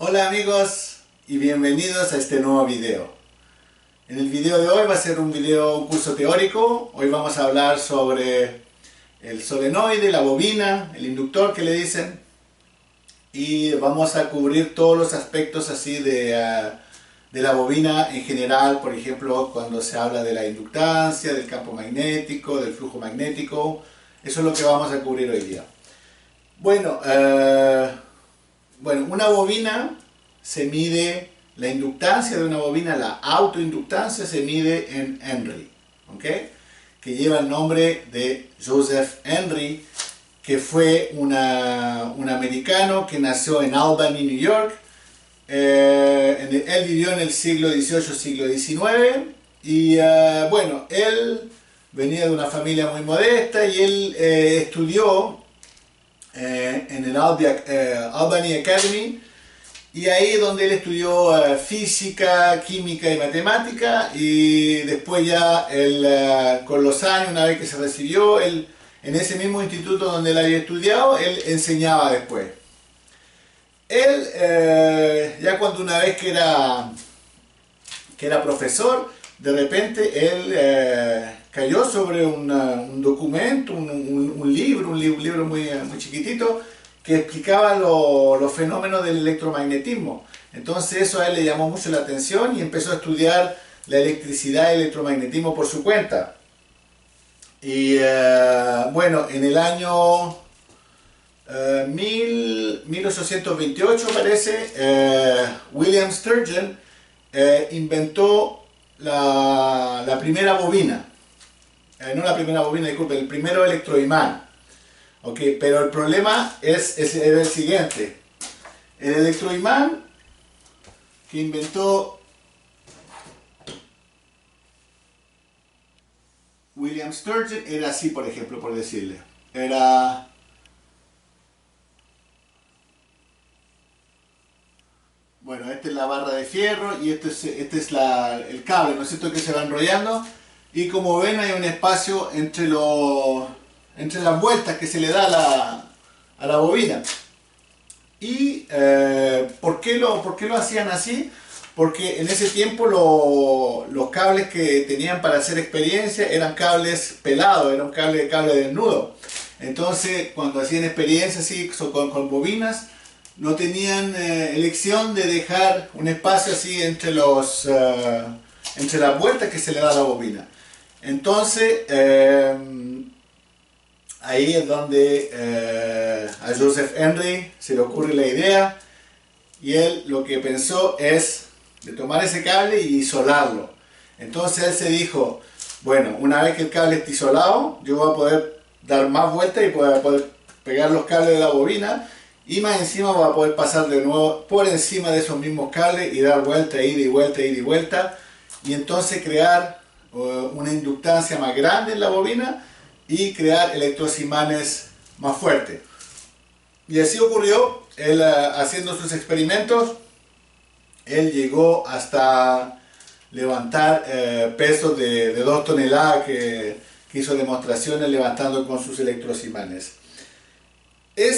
Hola amigos y bienvenidos a este nuevo video. En el video de hoy va a ser un curso teórico. Hoy vamos a hablar sobre el solenoide, la bobina, el inductor que le dicen. Y vamos a cubrir todos los aspectos así de la bobina en general. Por ejemplo, cuando se habla de la inductancia, del campo magnético, del flujo magnético. Eso es lo que vamos a cubrir hoy día. Bueno, una bobina se mide, la inductancia de una bobina, la autoinductancia se mide en Henry, ¿ok? Que lleva el nombre de Joseph Henry, que fue un americano que nació en Albany, New York. Él vivió en el siglo XVIII, siglo XIX, y él venía de una familia muy modesta y él estudió en el Albany Academy, y ahí donde él estudió física, química y matemática, y después ya con los años, una vez que se recibió, él, en ese mismo instituto donde él había estudiado, él enseñaba después. Él, ya cuando una vez que era profesor, de repente él cayó sobre un documento, un libro muy chiquitito, que explicaba los fenómenos del electromagnetismo. Entonces eso a él le llamó mucho la atención y empezó a estudiar la electricidad y el electromagnetismo por su cuenta. Y en el año 1828 parece, William Sturgeon inventó la primera bobina. No la primera bobina, disculpe, el primero electroimán. Okay, pero el problema es el siguiente. El electroimán que inventó William Sturgeon era así, por ejemplo, por decirle. Esta es la barra de fierro y este es el cable, ¿no es cierto?, que se va enrollando. Y como ven, hay un espacio entre las vueltas que se le da a la bobina. ¿Y por qué lo hacían así? Porque en ese tiempo los cables que tenían para hacer experiencia eran cables pelados, eran cable desnudo. Entonces, cuando hacían experiencias así con bobinas, no tenían elección de dejar un espacio así entre las vueltas que se le da a la bobina. Entonces, ahí es donde a Joseph Henry se le ocurre la idea, y él lo que pensó es de tomar ese cable y isolarlo. Entonces él se dijo, bueno, una vez que el cable esté isolado, yo voy a poder dar más vueltas y voy a poder pegar los cables de la bobina, y más encima voy a poder pasar de nuevo por encima de esos mismos cables y dar vuelta, ida y vuelta, ida y vuelta, y entonces crear una inductancia más grande en la bobina y crear electrosimanes más fuertes. Y así ocurrió. Él, haciendo sus experimentos, él llegó hasta levantar pesos de 2 toneladas que hizo demostraciones levantando con sus electrosimanes. El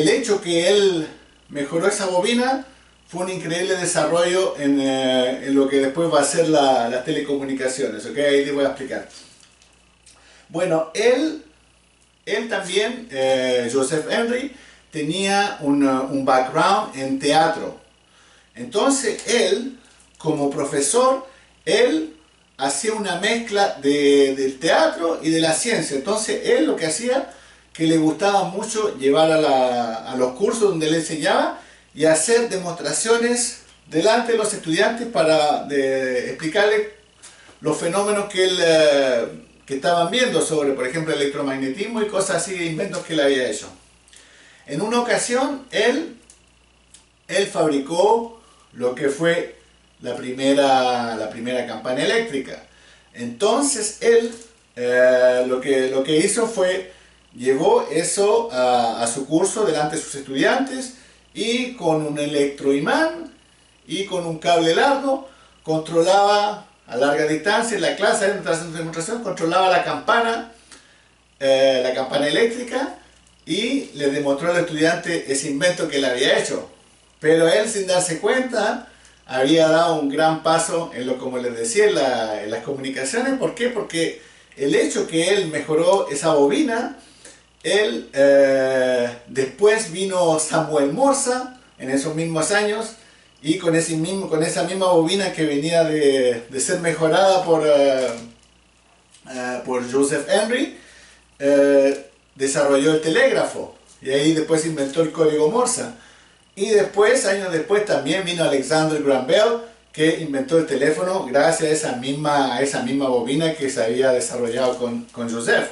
hecho que él mejoró esa bobina fue un increíble desarrollo en lo que después va a ser las telecomunicaciones, ¿ok? Ahí les voy a explicar. Bueno, él también, Joseph Henry, tenía un background en teatro. Entonces él, como profesor, él hacía una mezcla del teatro y de la ciencia. Entonces él lo que hacía, que le gustaba mucho llevar a los cursos donde él enseñaba y hacer demostraciones delante de los estudiantes para explicarles los fenómenos que estaban viendo sobre, por ejemplo, el electromagnetismo y cosas así, de inventos que él había hecho. En una ocasión, él fabricó lo que fue la primera campana eléctrica. Entonces él lo que hizo fue, llevó eso a su curso delante de sus estudiantes, y con un electroimán y con un cable largo controlaba a larga distancia en la clase de demostración, controlaba la campana eléctrica, y le demostró al estudiante ese invento que él había hecho. Pero él, sin darse cuenta, había dado un gran paso en lo, como les decía, en las comunicaciones. ¿Por qué? Porque el hecho que él mejoró esa bobina, él, después vino Samuel Morse en esos mismos años, y con esa misma bobina que venía de ser mejorada por Joseph Henry, desarrolló el telégrafo, y ahí después inventó el código Morse. Y después, años después, también vino Alexander Graham Bell, que inventó el teléfono gracias a esa misma bobina que se había desarrollado con Joseph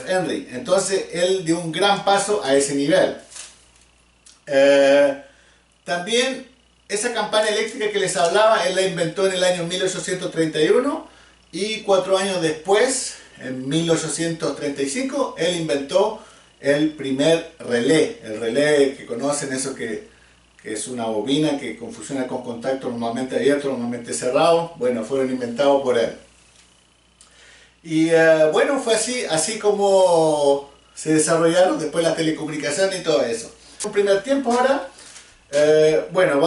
Henry. Entonces él dio un gran paso a ese nivel. También esa campana eléctrica que les hablaba, él la inventó en el año 1831, y 4 años después, en 1835, él inventó el primer relé. El relé que conocen, eso que es una bobina que funciona con contacto normalmente abierto, normalmente cerrado. Bueno, fueron inventados por él. Y bueno, fue así como se desarrollaron después las telecomunicaciones y todo eso. Un primer tiempo ahora, bueno,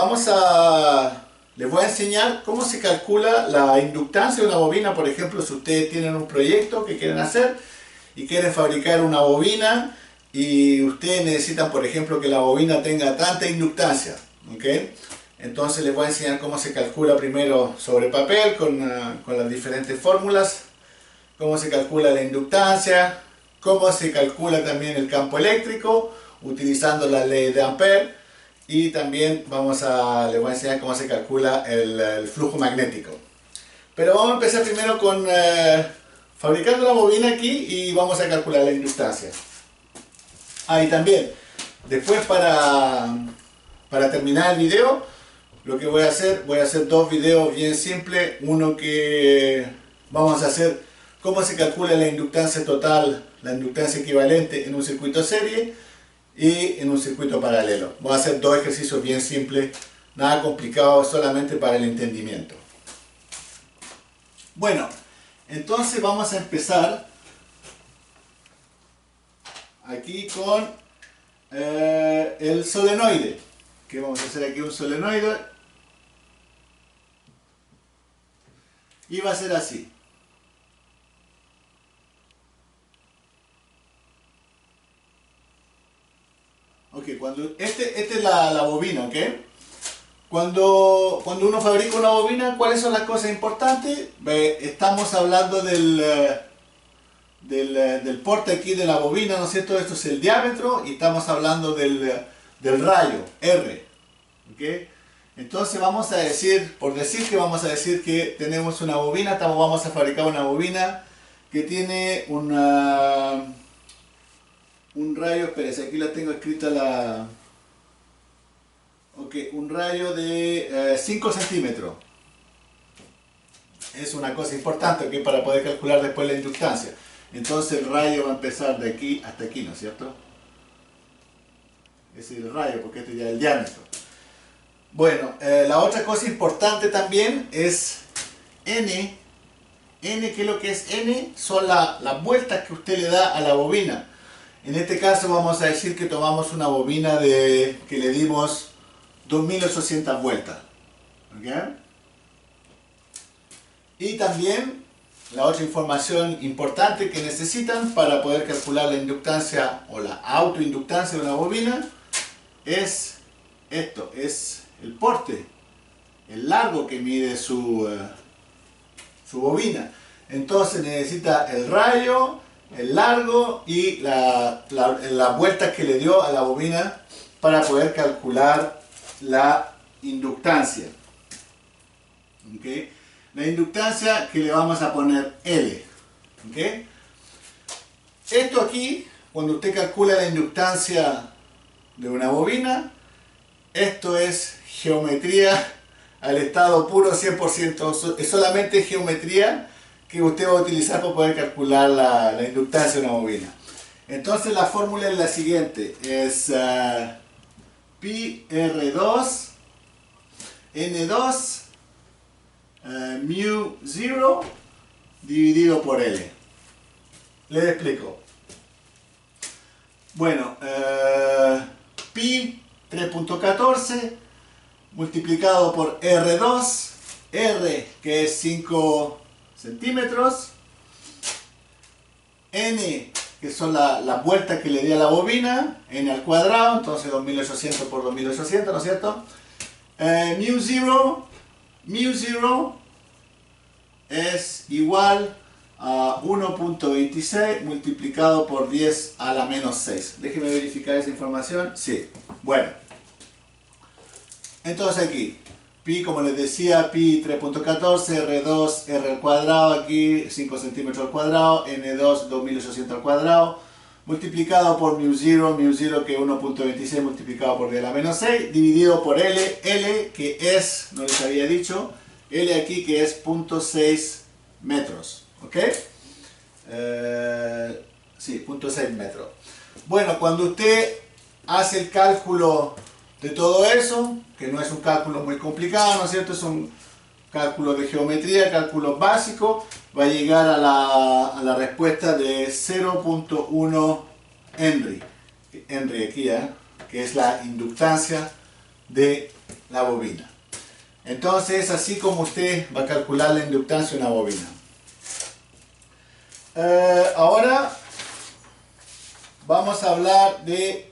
les voy a enseñar cómo se calcula la inductancia de una bobina. Por ejemplo, si ustedes tienen un proyecto que quieren hacer y quieren fabricar una bobina, y ustedes necesitan, por ejemplo, que la bobina tenga tanta inductancia, ¿ok? Entonces les voy a enseñar cómo se calcula primero sobre papel con las diferentes fórmulas, cómo se calcula la inductancia, cómo se calcula también el campo eléctrico utilizando la ley de Ampère, y también les voy a enseñar cómo se calcula el flujo magnético. Pero vamos a empezar primero con fabricando la bobina aquí, y vamos a calcular la inductancia. Y también, después para terminar el video, lo que voy a hacer 2 videos bien simples. Uno que vamos a hacer cómo se calcula la inductancia total, la inductancia equivalente en un circuito serie y en un circuito paralelo. Voy a hacer 2 ejercicios bien simples, nada complicado, solamente para el entendimiento. Bueno, entonces vamos a empezar aquí con el solenoide. Que vamos a hacer aquí un solenoide, y va a ser así. Ok, esta es la bobina, ¿ok? Cuando uno fabrica una bobina, ¿cuáles son las cosas importantes? Estamos hablando del porte aquí de la bobina, ¿no es cierto? Esto es el diámetro, y estamos hablando del rayo, R. ¿Okay? Entonces vamos a decir, vamos a decir que tenemos una bobina, vamos a fabricar una bobina que tiene un rayo, espérense, aquí la tengo escrita un rayo de 5 centímetros. Es una cosa importante, ¿okay? Para poder calcular después la inductancia. Entonces el rayo va a empezar de aquí hasta aquí, ¿no es cierto? Es el rayo, porque este ya es el diámetro. Bueno, la otra cosa importante también es N. N, ¿qué es lo que es N? Son las vueltas que usted le da a la bobina. En este caso vamos a decir que tomamos una bobina que le dimos 2800 vueltas. ¿Okay? Y también la otra información importante que necesitan para poder calcular la inductancia o la autoinductancia de una bobina es esto, es el porte, el largo que mide su bobina. Entonces necesita el rayo, el largo y las vueltas que le dio a la bobina para poder calcular la inductancia. ¿Okay? La inductancia que le vamos a poner L. ¿Okay? Esto aquí, cuando usted calcula la inductancia de una bobina, esto es geometría al estado puro 100%. Es solamente geometría que usted va a utilizar para poder calcular la inductancia de una bobina. Entonces la fórmula es la siguiente, es pi R2 N2 mu 0 dividido por L. Les explico. Bueno, pi 3.14 multiplicado por R2, R que es 5 centímetros, N que son las vueltas que le di a la bobina, N al cuadrado, entonces 2800 por 2800, ¿no es cierto? Mu 0 es igual a 1.26 multiplicado por 10 a la menos 6. Déjeme verificar esa información. Sí. Bueno. Entonces aquí, pi, como les decía, pi 3.14, R2, R al cuadrado, aquí 5 centímetros al cuadrado, N2, 2800 al cuadrado, multiplicado por mu 0 que es 1.26 multiplicado por 10 a la menos 6, dividido por L, L que es, no les había dicho, L aquí que es 0.6 metros. ¿Ok? Sí, 0.6 metros. Bueno, cuando usted hace el cálculo de todo eso, que no es un cálculo muy complicado, ¿no es cierto? Es un cálculo de geometría, cálculo básico, va a llegar a la respuesta de 0.1 Henry. Henry aquí, que es la inductancia de la bobina. Entonces, así como usted va a calcular la inductancia de una bobina. Ahora vamos a hablar de,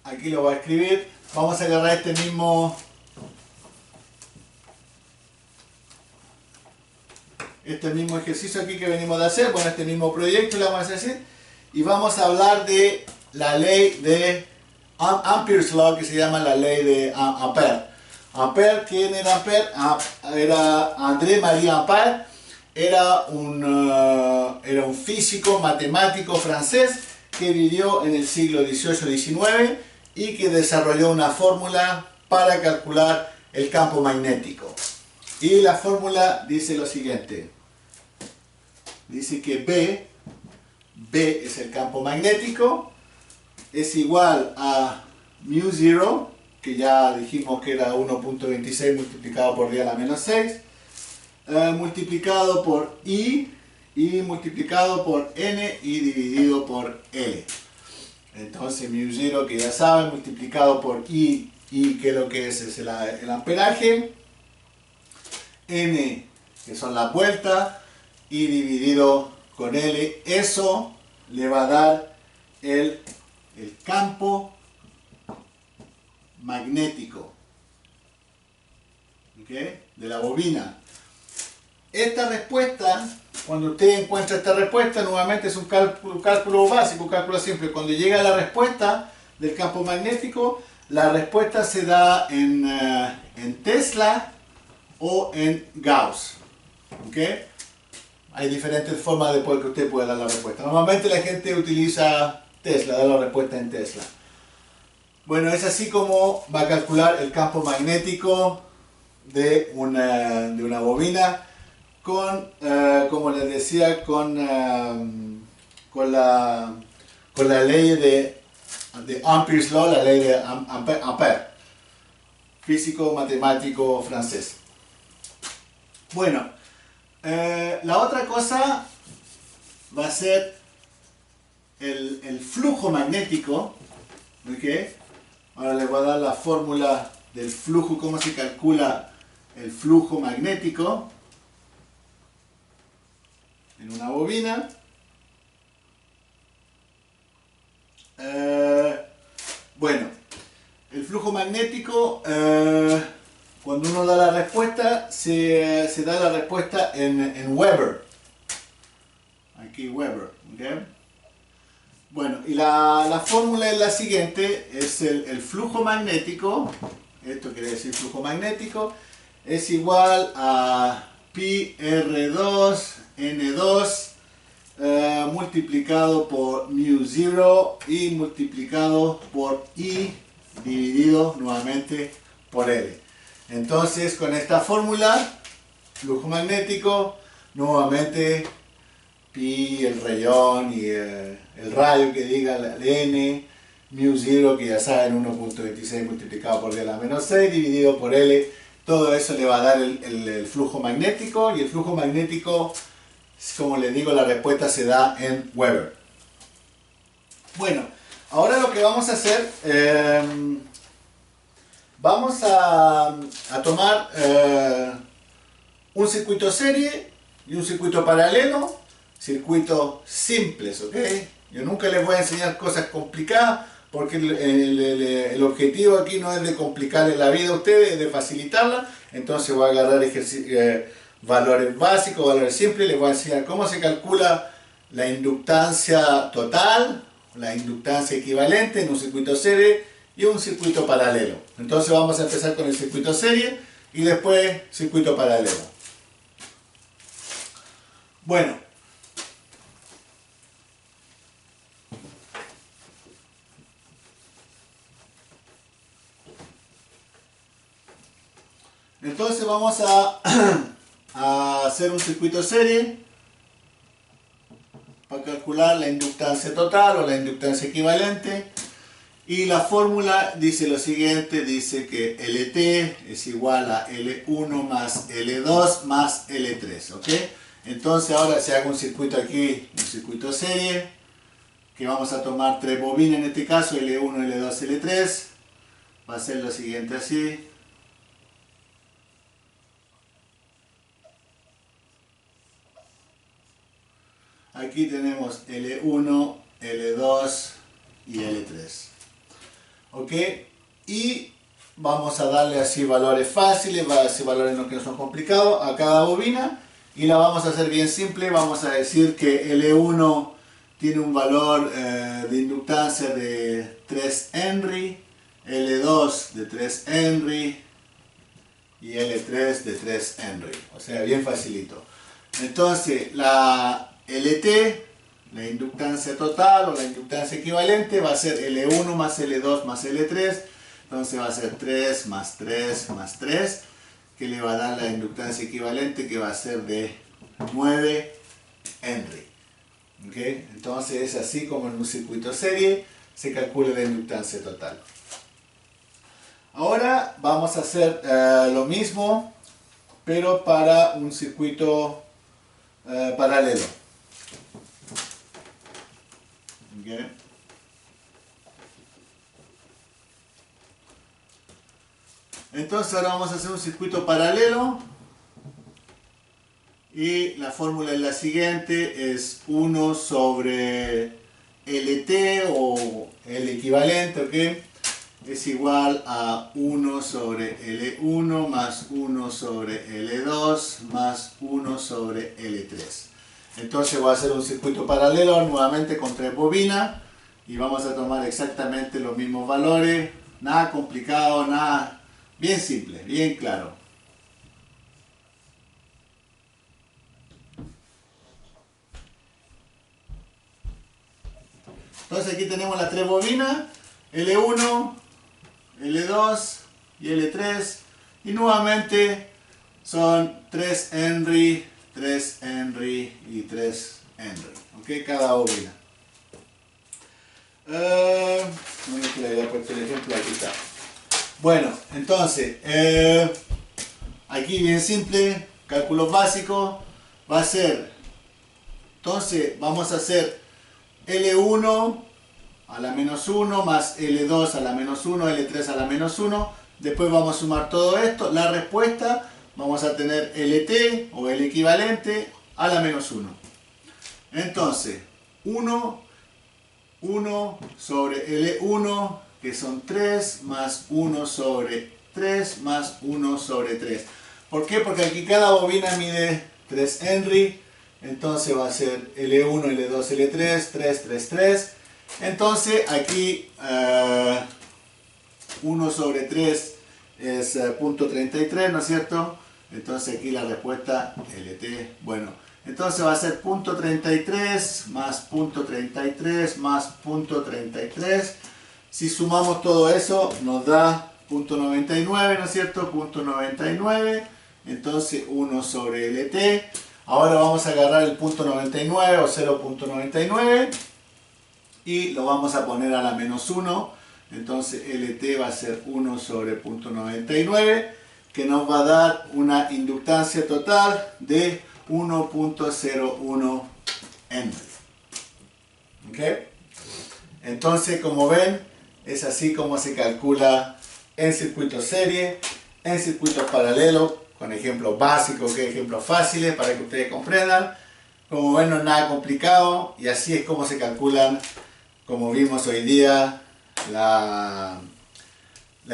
aquí lo voy a escribir, vamos a agarrar este mismo ejercicio aquí que venimos de hacer, bueno, este mismo proyecto le vamos a decir, y vamos a hablar de la ley de Ampere's Law, que se llama la ley de Ampère. Ampère, ¿quién era Ampère? Era André-Marie Ampère. Era un físico, matemático francés que vivió en el siglo XVIII-XIX y que desarrolló una fórmula para calcular el campo magnético. Y la fórmula dice lo siguiente. Dice que B es el campo magnético, es igual a mu 0, que ya dijimos que era 1.26 multiplicado por 10 a la menos 6, multiplicado por I y multiplicado por N y dividido por L. Entonces mu 0, que ya saben, multiplicado por I, que lo que es el amperaje, N que son las vueltas, y dividido con L, eso le va a dar el campo magnético, ¿okay?, de la bobina. Esta respuesta, cuando usted encuentra esta respuesta, nuevamente es un cálculo básico, un cálculo simple. Cuando llega a la respuesta del campo magnético, la respuesta se da en Tesla o en Gauss. ¿Okay? Hay diferentes formas de que usted pueda dar la respuesta. Normalmente la gente utiliza Tesla, da la respuesta en Tesla. Bueno, es así como va a calcular el campo magnético de una bobina con, como les decía, con la ley de Ampere's Law, la ley de Ampère, físico matemático francés. Bueno, la otra cosa va a ser el flujo magnético. ¿Okay? Ahora les voy a dar la fórmula del flujo, cómo se calcula el flujo magnético en una bobina. Bueno, el flujo magnético, cuando uno da la respuesta, se da la respuesta en Weber. Aquí Weber. ¿Okay? Bueno, y la fórmula es la siguiente, es el flujo magnético, esto quiere decir flujo magnético, es igual a pi R2 N2 multiplicado por mu 0 y multiplicado por I dividido nuevamente por L. Entonces, con esta fórmula, flujo magnético, nuevamente pi, el rayón y el radio que diga el N, mu 0 que ya saben 1.26 multiplicado por 10 a la menos 6 dividido por L, todo eso le va a dar el flujo magnético, y el flujo magnético, como les digo, la respuesta se da en Weber. Bueno, ahora lo que vamos a hacer, vamos a tomar un circuito serie y un circuito paralelo, circuitos simples, ¿ok? Yo nunca les voy a enseñar cosas complicadas porque el objetivo aquí no es de complicarle la vida a ustedes, es de facilitarla. Entonces voy a agarrar valores básicos, valores simples, les voy a enseñar cómo se calcula la inductancia total, la inductancia equivalente en un circuito serie y un circuito paralelo. Entonces vamos a empezar con el circuito serie y después circuito paralelo. Bueno, entonces vamos a hacer un circuito serie para calcular la inductancia total o la inductancia equivalente. Y la fórmula dice lo siguiente, dice que LT es igual a L1 más L2 más L3, ¿ok? Entonces ahora se haga un circuito aquí, un circuito serie, que vamos a tomar tres bobinas en este caso, L1, L2, L3. Va a ser lo siguiente así. Aquí tenemos L1, L2 y L3. ¿Ok? Y vamos a darle así valores fáciles, así valores que no son complicados a cada bobina. Y la vamos a hacer bien simple. Vamos a decir que L1 tiene un valor de inductancia de 3 Henry, L2 de 3 Henry y L3 de 3 Henry. O sea, bien facilito. Entonces, la LT, la inductancia total o la inductancia equivalente, va a ser L1 más L2 más L3. Entonces va a ser 3 más 3 más 3, que le va a dar la inductancia equivalente, que va a ser de 9 Henry. ¿Okay? Entonces es así como en un circuito serie se calcula la inductancia total. Ahora vamos a hacer lo mismo, pero para un circuito paralelo. ¿Okay? Entonces ahora vamos a hacer un circuito paralelo y la fórmula es la siguiente, es 1 sobre LT o el equivalente, ¿ok? Es igual a 1 sobre L1 más 1 sobre L2 más 1 sobre L3. Entonces voy a hacer un circuito paralelo nuevamente con tres bobinas y vamos a tomar exactamente los mismos valores, nada complicado, nada. Bien simple, bien claro. Entonces aquí tenemos las tres bobinas, L1, L2 y L3. Y nuevamente son 3 Henry, 3 Henry y 3 Henry. ¿Ok? Cada bobina. No me quiero ir por el ejemplo, aquí está. Bueno, entonces, aquí bien simple, cálculos básicos, va a ser, entonces vamos a hacer L1 a la menos 1 más L2 a la menos 1, L3 a la menos 1, después vamos a sumar todo esto, la respuesta vamos a tener LT o el equivalente a la menos 1. Entonces, 1 sobre L1, que son 3 más 1 sobre 3 más 1 sobre 3. ¿Por qué? Porque aquí cada bobina mide 3 Henry, entonces va a ser L1, L2, L3, 3, 3, 3. Entonces aquí 1 sobre 3 es 0.33, ¿no es cierto? Entonces aquí la respuesta LT, bueno, entonces va a ser 0.33 más 0.33 más 0.33. Si sumamos todo eso nos da 0.99, ¿no es cierto? 0.99, entonces 1 sobre LT. Ahora vamos a agarrar el 0.99 o 0.99 y lo vamos a poner a la menos 1. Entonces LT va a ser 1 sobre 0.99, que nos va a dar una inductancia total de 1.01 Henry. ¿Okay? Entonces, como ven, es así como se calcula en circuitos serie, en circuitos paralelos, con ejemplos básicos, ejemplos fáciles para que ustedes comprendan. Como ven, no es nada complicado y así es como se calculan, como vimos hoy día, la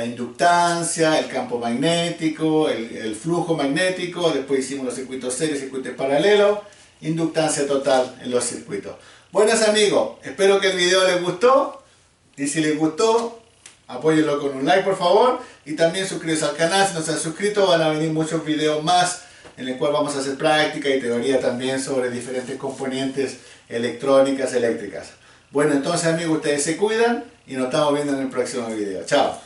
inductancia, el campo magnético, el flujo magnético. Después hicimos los circuitos serios, circuitos paralelos, inductancia total en los circuitos. Buenos amigos, espero que el video les gustó y si les gustó, apóyenlo con un like por favor y también suscríbanse al canal. Si no se han suscrito, van a venir muchos videos más en el cual vamos a hacer práctica y teoría también sobre diferentes componentes electrónicas, eléctricas. Bueno, entonces amigos, ustedes se cuidan y nos estamos viendo en el próximo video. Chao.